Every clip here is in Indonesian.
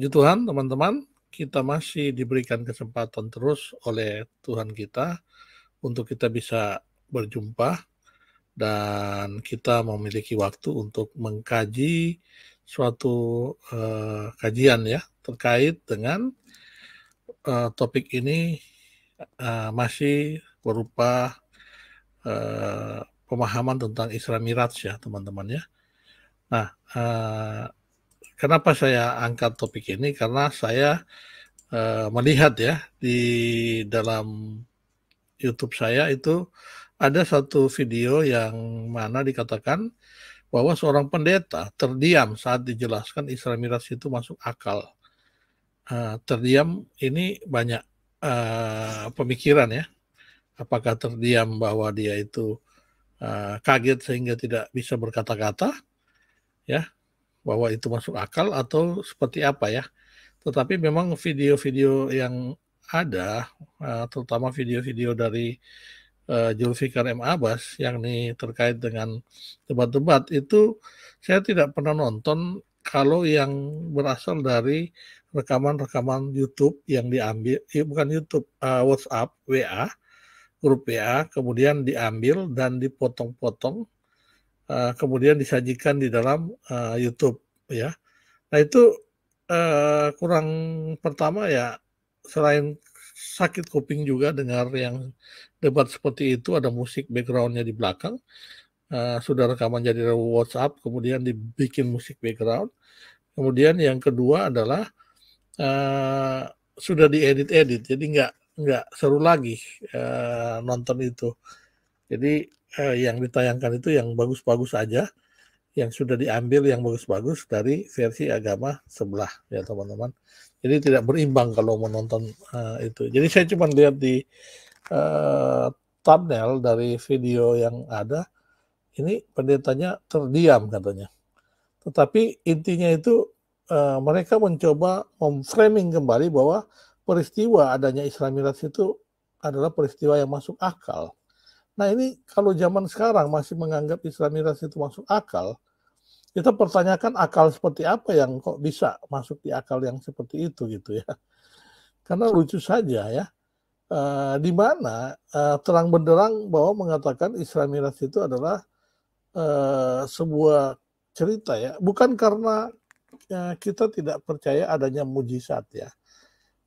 Puji Tuhan, teman-teman, kita masih diberikan kesempatan terus oleh Tuhan kita untuk kita bisa berjumpa dan kita memiliki waktu untuk mengkaji suatu kajian ya terkait dengan topik ini masih berupa pemahaman tentang Isra Miraj ya teman-teman ya. Nah, kenapa saya angkat topik ini? Karena saya melihat ya di dalam YouTube saya itu ada satu video yang mana dikatakan bahwa seorang pendeta terdiam saat dijelaskan Isra Miraj itu masuk akal. Terdiam ini banyak pemikiran ya. Apakah terdiam bahwa dia itu kaget sehingga tidak bisa berkata-kata, ya, bahwa itu masuk akal atau seperti apa ya. Tetapi memang video-video yang ada, terutama video-video dari Zulfikar M. Abbas yang ini terkait dengan debat-debat itu saya tidak pernah nonton kalau yang berasal dari rekaman-rekaman YouTube yang diambil, bukan YouTube, WhatsApp, WA, grup WA, kemudian diambil dan dipotong-potong, kemudian disajikan di dalam YouTube, ya. Nah itu kurang, pertama ya selain sakit kuping juga dengar yang debat seperti itu, ada musik background-nya di belakang, sudah rekaman jadi WhatsApp, kemudian dibikin musik background. Kemudian yang kedua adalah sudah diedit-edit, jadi nggak seru lagi nonton itu. Jadi yang ditayangkan itu yang bagus-bagus aja, yang sudah diambil yang bagus-bagus dari versi agama sebelah ya teman-teman. Jadi tidak berimbang kalau menonton itu. Jadi saya cuma lihat di thumbnail dari video yang ada, ini pendetanya terdiam katanya. Tetapi intinya itu mereka mencoba memframing kembali bahwa peristiwa adanya Isra Miraj itu adalah peristiwa yang masuk akal. Nah ini kalau zaman sekarang masih menganggap Isra Miraj itu masuk akal, kita pertanyakan akal seperti apa yang kok bisa masuk di akal yang seperti itu gitu ya. Karena lucu saja ya, di mana terang benderang bahwa mengatakan Isra Miraj itu adalah sebuah cerita ya, bukan karena kita tidak percaya adanya mujizat ya.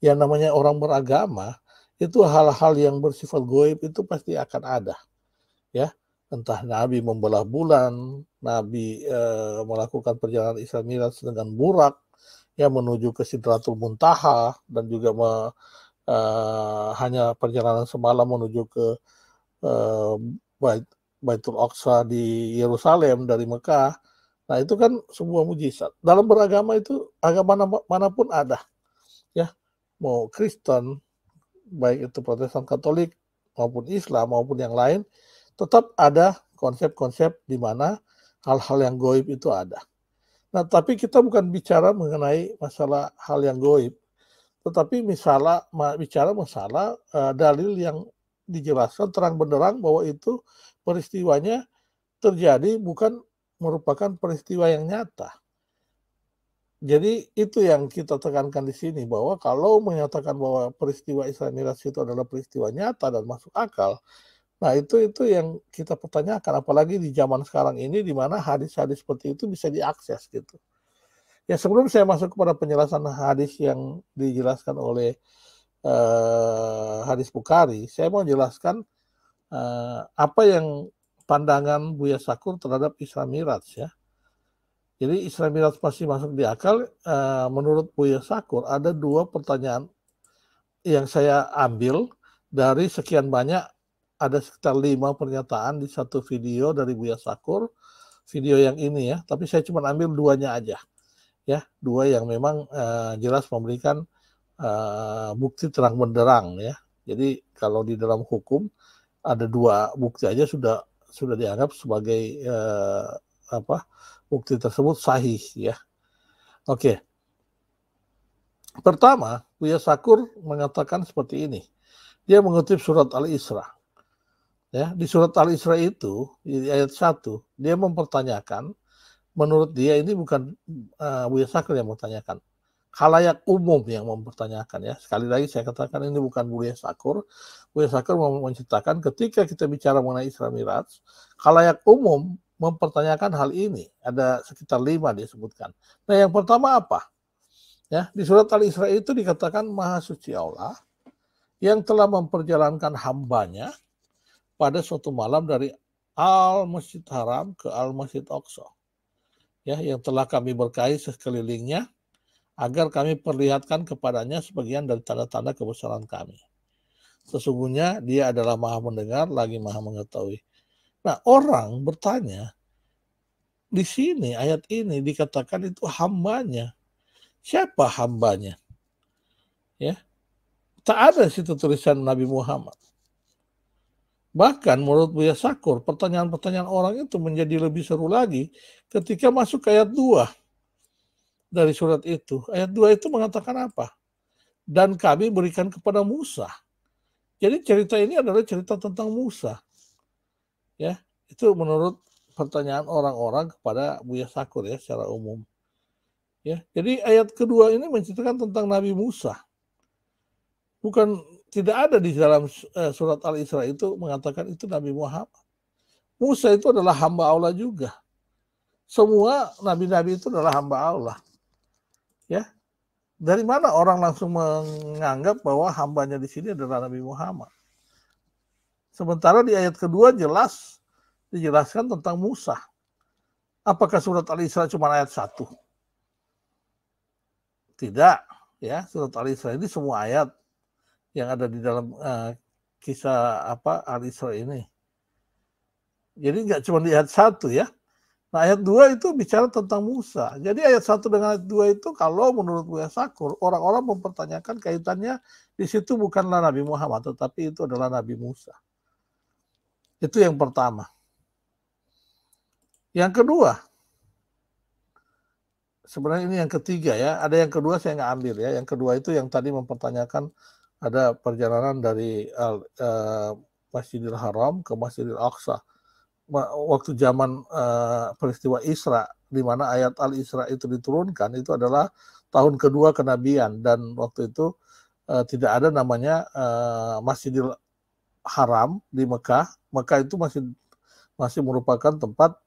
Yang namanya orang beragama itu hal-hal yang bersifat goib itu pasti akan ada ya. Entah Nabi membelah bulan, Nabi melakukan perjalanan Isra Miraj dengan burak ya menuju ke Sidratul Muntaha, dan juga hanya perjalanan semalam menuju ke Baitul Aqsa di Yerusalem dari Mekah. Nah itu kan sebuah mujizat. Dalam beragama itu agama manapun ada ya, mau Kristen, baik itu Protestan, Katolik maupun Islam maupun yang lain, tetap ada konsep-konsep di mana hal-hal yang goib itu ada. Nah, tapi kita bukan bicara mengenai masalah hal yang goib, tetapi bicara masalah dalil yang dijelaskan terang benderang bahwa itu peristiwanya terjadi, bukan merupakan peristiwa yang nyata. Jadi itu yang kita tekankan di sini, bahwa kalau menyatakan bahwa peristiwa Isra Miraj itu adalah peristiwa nyata dan masuk akal, nah itu yang kita pertanyakan, apalagi di zaman sekarang ini di mana hadis-hadis seperti itu bisa diakses gitu. Ya sebelum saya masuk kepada penjelasan hadis yang dijelaskan oleh hadis Bukhari, saya mau jelaskan apa yang pandangan Buya Sakur terhadap Isra Miraj ya. Jadi Isra Miraj pasti masuk di akal. Menurut Buya Sakur ada dua pertanyaan yang saya ambil dari sekian banyak, ada sekitar 5 pernyataan di satu video dari Buya Sakur, video yang ini ya, tapi saya cuma ambil 2-nya aja ya, 2 yang memang jelas memberikan bukti terang benderang ya. Jadi kalau di dalam hukum ada 2 bukti aja sudah dianggap sebagai bukti tersebut sahih ya. Oke. Pertama, Buya Sakur mengatakan seperti ini. Dia mengutip surat Al-Isra. Ya, di surat Al-Isra itu di ayat 1 dia mempertanyakan, menurut dia ini bukan Buya Sakur yang mempertanyakan. khalayak umum yang mempertanyakan ya. Sekali lagi saya katakan ini bukan Buya Syakur. Buya Syakur mau menceritakan ketika kita bicara mengenai Isra Miraj, khalayak umum mempertanyakan hal ini. Ada sekitar 5 disebutkan. Nah, yang pertama apa? Ya, di surat Al-Isra itu dikatakan Maha Suci Allah yang telah memperjalankan hambanya pada suatu malam dari Al-Masjid Haram ke Al-Masjid Aqsa. Ya, yang telah kami berkahi sekelilingnya agar kami perlihatkan kepadanya sebagian dari tanda-tanda kebesaran kami. Sesungguhnya dia adalah Maha mendengar lagi Maha mengetahui. Nah, orang bertanya, di sini ayat ini dikatakan itu hambanya. Siapa hambanya? Ya, tak ada situ tulisan Nabi Muhammad. Bahkan menurut Buya Syakur, pertanyaan-pertanyaan orang itu menjadi lebih seru lagi ketika masuk ke ayat 2 dari surat itu. Ayat 2 itu mengatakan apa? Dan kami berikan kepada Musa. Jadi cerita ini adalah cerita tentang Musa. Ya, itu menurut pertanyaan orang-orang kepada Buya Syakur ya secara umum. Ya, jadi ayat kedua ini menceritakan tentang Nabi Musa. Bukan, tidak ada di dalam surat Al-Isra itu mengatakan itu Nabi Muhammad. Musa itu adalah hamba Allah juga. Semua nabi-nabi itu adalah hamba Allah. Ya, dari mana orang langsung menganggap bahwa hambanya di sini adalah Nabi Muhammad? Sementara di ayat kedua jelas dijelaskan tentang Musa. Apakah surat Al-Isra cuma ayat 1? Tidak, ya. Surat Al-Isra ini semua ayat yang ada di dalam kisah Al-Isra ini. Jadi nggak cuma di ayat 1 ya. Nah, ayat 2 itu bicara tentang Musa. Jadi ayat 1 dengan ayat 2 itu kalau menurut Buya Syakur, orang-orang mempertanyakan kaitannya di situ bukanlah Nabi Muhammad, tetapi itu adalah Nabi Musa. Itu yang pertama. Yang kedua, sebenarnya ini yang ketiga ya. Ada yang kedua saya nggak ambil ya. Yang kedua itu yang tadi mempertanyakan ada perjalanan dari Masjidil Haram ke Masjidil Aqsa. Waktu zaman peristiwa Isra, di mana ayat Al-Isra itu diturunkan, itu adalah tahun kedua kenabian. Dan waktu itu tidak ada namanya Masjidil Haram di Mekah. Mekah itu masih merupakan tempat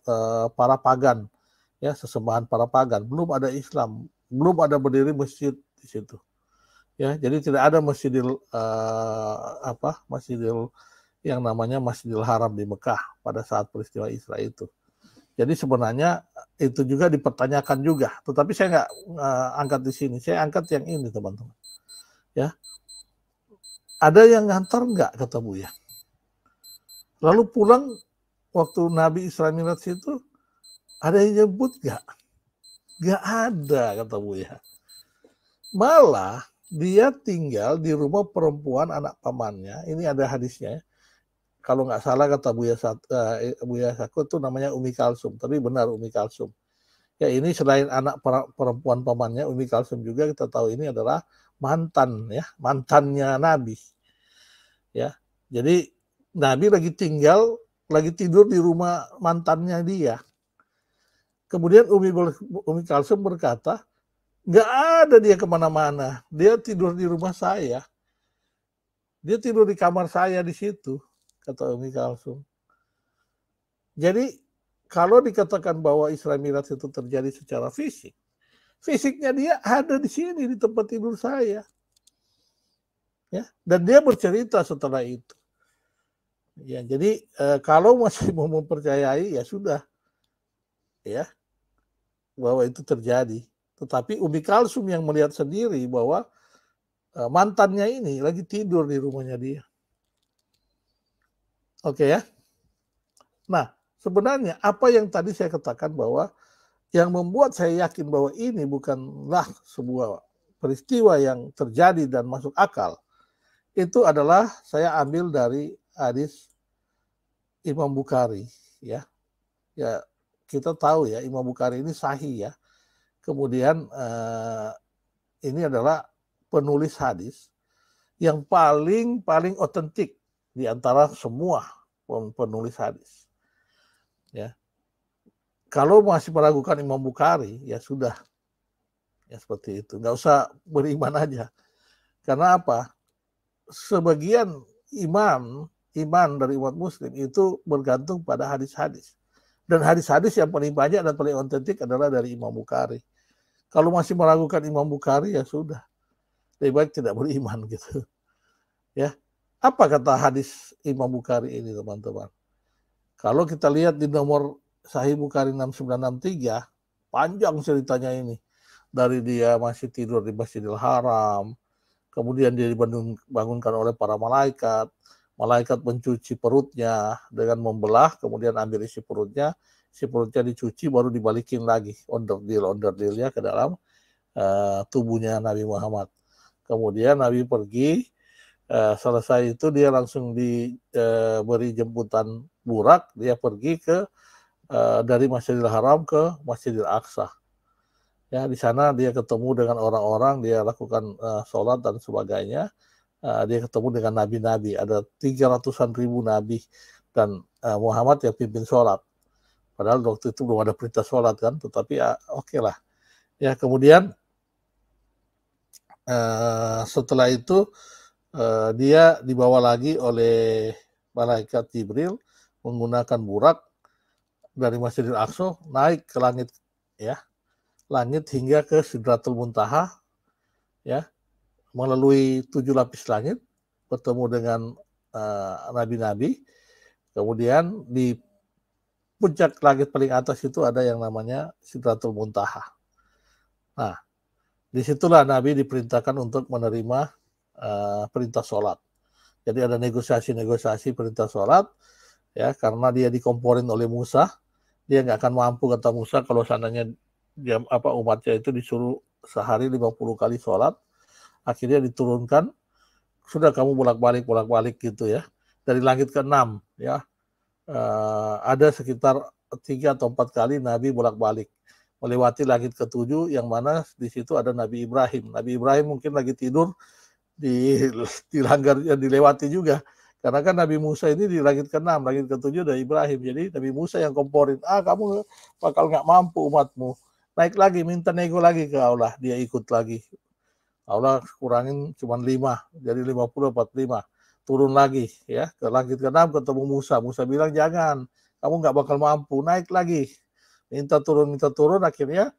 para pagan, ya, sesembahan para pagan. Belum ada Islam, belum ada berdiri masjid di situ. Ya, jadi tidak ada Masjidil yang namanya Masjidil Haram di Mekah pada saat peristiwa Isra itu. Jadi sebenarnya itu juga dipertanyakan juga, tetapi saya nggak angkat di sini. Saya angkat yang ini, teman-teman. Ya, ada yang ngantar nggak, kata Buya? Lalu pulang waktu Nabi Isra Miraj itu ada yang nyebut nggak? Nggak ada, kata Buya. Malah dia tinggal di rumah perempuan anak pamannya. Ini ada hadisnya. Kalau nggak salah kata Buya Syakur itu namanya Umi Kalsum. Tapi benar Umi Kalsum. Ya, ini selain anak perempuan pamannya, Umi Kalsum juga kita tahu ini adalah mantannya Nabi. Ya, jadi Nabi lagi tidur di rumah mantannya dia. Kemudian Umi Kalsum berkata, nggak ada dia kemana-mana. Dia tidur di rumah saya. Dia tidur di kamar saya di situ, kata Umi Kalsum. Jadi kalau dikatakan bahwa Isra Miraj itu terjadi secara fisik, fisiknya dia ada di sini di tempat tidur saya. Ya, dan dia bercerita setelah itu. Ya, jadi kalau masih mau mempercayai ya sudah, ya, bahwa itu terjadi. Tetapi Umi Kalsum yang melihat sendiri bahwa mantannya ini lagi tidur di rumahnya dia. Oke ya. Nah, sebenarnya apa yang tadi saya katakan bahwa yang membuat saya yakin bahwa ini bukanlah sebuah peristiwa yang terjadi dan masuk akal, itu adalah saya ambil dari hadis Imam Bukhari, ya. Ya, kita tahu ya Imam Bukhari ini sahih ya. Kemudian ini adalah penulis hadis yang paling otentik di antara semua penulis hadis. Ya. Kalau masih meragukan Imam Bukhari, ya sudah. Ya seperti itu. Nggak usah beriman aja. Karena apa? Sebagian iman dari umat muslim itu bergantung pada hadis-hadis. Dan hadis-hadis yang paling banyak dan paling otentik adalah dari Imam Bukhari. Kalau masih meragukan Imam Bukhari, ya sudah. Lebih baik tidak beriman gitu. Ya. Apa kata hadis Imam Bukhari ini, teman-teman? Kalau kita lihat di nomor Sahih Bukhari 6963, panjang ceritanya ini. Dari dia masih tidur di Masjidil Haram, kemudian dia dibangunkan oleh para malaikat, malaikat mencuci perutnya dengan membelah, kemudian ambil isi perutnya dicuci, baru dibalikin lagi, onderdilnya ke dalam tubuhnya Nabi Muhammad. Kemudian Nabi pergi, selesai itu dia langsung diberi jemputan burak, dia pergi ke dari Masjidil Haram ke Masjidil Aqsa. Ya, di sana dia ketemu dengan orang-orang, dia lakukan sholat dan sebagainya. Dia ketemu dengan nabi-nabi, ada 300-an ribu nabi, dan Muhammad yang pimpin sholat. Padahal waktu itu belum ada perintah sholat kan, tetapi oke lah. Ya, kemudian setelah itu dia dibawa lagi oleh malaikat Jibril menggunakan burak dari Masjidil Aqsa naik ke langit, ya, langit hingga ke Sidratul Muntaha, ya, melalui 7 lapis langit, bertemu dengan nabi-nabi. Kemudian di puncak langit paling atas itu ada yang namanya Sidratul Muntaha. Nah, disitulah Nabi diperintahkan untuk menerima perintah sholat. Jadi ada negosiasi perintah sholat, ya, karena dia dikomporin oleh Musa. Dia nggak akan mampu, kata Musa, kalau seandainya umatnya itu disuruh sehari 50 kali sholat. Akhirnya diturunkan, sudah kamu bolak-balik gitu ya. Dari langit ke-6, ya, ada sekitar 3 atau 4 kali Nabi bolak-balik melewati langit ke-7, yang mana di situ ada Nabi Ibrahim. Nabi Ibrahim mungkin lagi tidur, dilewati juga. Karena kan Nabi Musa ini di langit ke-6, langit ke-7 dari Ibrahim. Jadi Nabi Musa yang komporin, kamu bakal nggak mampu umatmu. Naik lagi, minta nego lagi ke Allah, dia ikut lagi. Allah kurangin cuma 5, jadi 50, 45. Turun lagi, ya, ke langit ke-6 ketemu Musa. Musa bilang, jangan, kamu nggak bakal mampu, naik lagi. Minta turun, akhirnya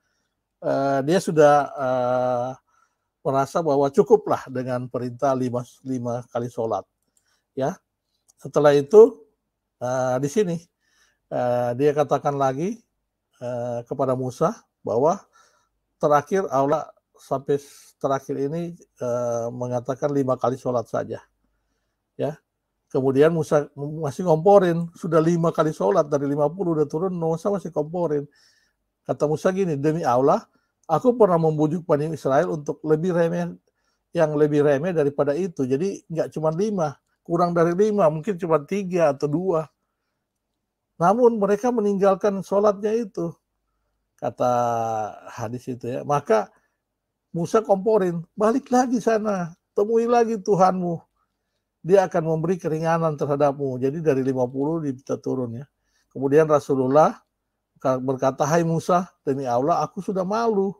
dia sudah merasa bahwa cukuplah dengan perintah 5 kali sholat. Ya, setelah itu di sini dia katakan lagi kepada Musa bahwa terakhir Allah sampai terakhir ini mengatakan 5 kali sholat saja. Ya, kemudian Musa masih ngomporin, sudah 5 kali sholat dari 50 udah turun, Musa masih komporin. Kata Musa gini, demi Allah, aku pernah membujuk Bani Israel untuk lebih remeh daripada itu. Jadi nggak cuma 5, kurang dari 5, mungkin cuma 3 atau 2. Namun mereka meninggalkan sholatnya itu, kata hadis itu ya. Maka Musa komporin, balik lagi sana, temui lagi Tuhanmu. Dia akan memberi keringanan terhadapmu. Jadi dari 50 bisa turun ya. Kemudian Rasulullah berkata, hai Musa, demi Allah aku sudah malu.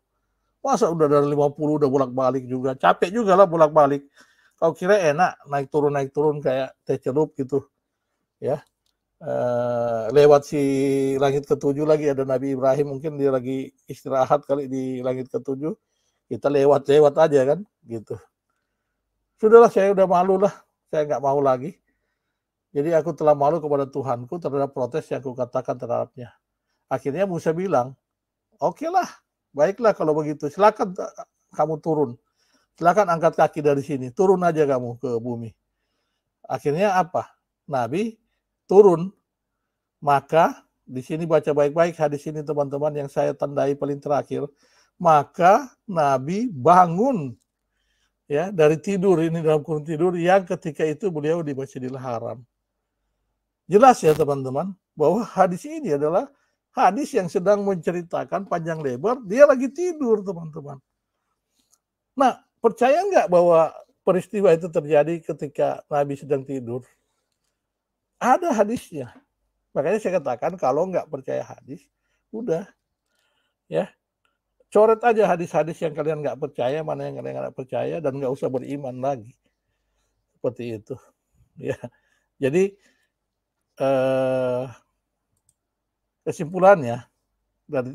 Masa udah dari 50 udah bolak-balik juga. Capek juga lah bolak-balik. Kau kira enak naik turun kayak teh celup gitu. Ya. Lewat si langit ke-7 lagi ada Nabi Ibrahim, mungkin dia lagi istirahat kali di langit ke-7. Kita lewat aja kan gitu. Sudahlah, saya udah malu lah. Saya nggak mau lagi. Jadi aku telah malu kepada Tuhanku terhadap protes yang aku katakan terhadapnya. Akhirnya Musa bilang, oke lah, baiklah kalau begitu, silakan kamu turun. Silakan angkat kaki dari sini, turun aja kamu ke bumi. Akhirnya apa? Nabi turun. Maka di sini baca baik-baik hadis ini teman-teman yang saya tandai paling terakhir. Maka Nabi bangun ya dari tidur, ini dalam kurung tidur yang ketika itu beliau di Masjidil Haram. Jelas ya teman-teman bahwa hadis ini adalah hadis yang sedang menceritakan panjang lebar, dia lagi tidur teman-teman. Nah, percaya nggak bahwa peristiwa itu terjadi ketika Nabi sedang tidur? Ada hadisnya. Makanya saya katakan kalau nggak percaya hadis, udah ya Coret aja hadis-hadis yang kalian nggak percaya, mana yang kalian nggak percaya, dan nggak usah beriman lagi. Seperti itu. Ya, jadi kesimpulannya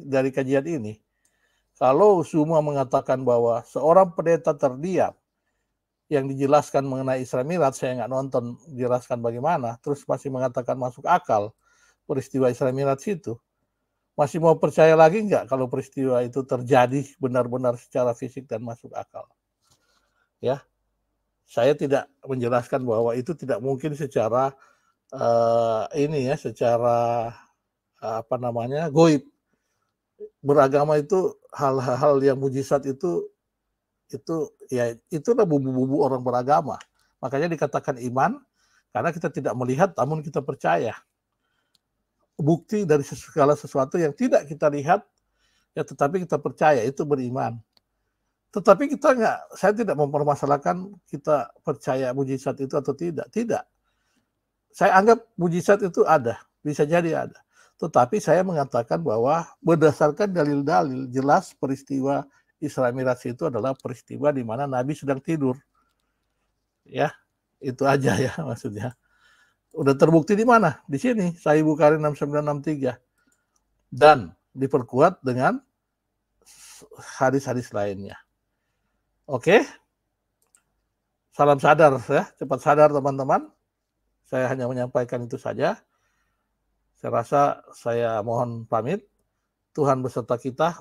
dari kajian ini, kalau semua mengatakan bahwa seorang pendeta terdiam yang dijelaskan mengenai Isra Mi'raj, saya nggak nonton jelaskan bagaimana, terus masih mengatakan masuk akal peristiwa Isra Mi'raj itu, masih mau percaya lagi nggak kalau peristiwa itu terjadi benar-benar secara fisik dan masuk akal? Ya, saya tidak menjelaskan bahwa itu tidak mungkin secara secara goib. Beragama itu hal-hal yang mujizat itu ya itulah bumbu-bumbu orang beragama. Makanya dikatakan iman karena kita tidak melihat namun kita percaya. Bukti dari segala sesuatu yang tidak kita lihat ya tetapi kita percaya, itu beriman. Tetapi saya tidak mempermasalahkan kita percaya mujizat itu atau tidak. Tidak. Saya anggap mujizat itu ada, bisa jadi ada. Tetapi saya mengatakan bahwa berdasarkan dalil-dalil jelas peristiwa Isra Mi'raj itu adalah peristiwa di mana Nabi sedang tidur. Ya, itu aja ya maksudnya. Udah terbukti di mana? Di sini, Sahih Bukhari 6963. Dan diperkuat dengan hadis-hadis lainnya. Oke? Salam sadar ya, cepat sadar teman-teman. Saya hanya menyampaikan itu saja. Saya rasa saya mohon pamit. Tuhan beserta kita.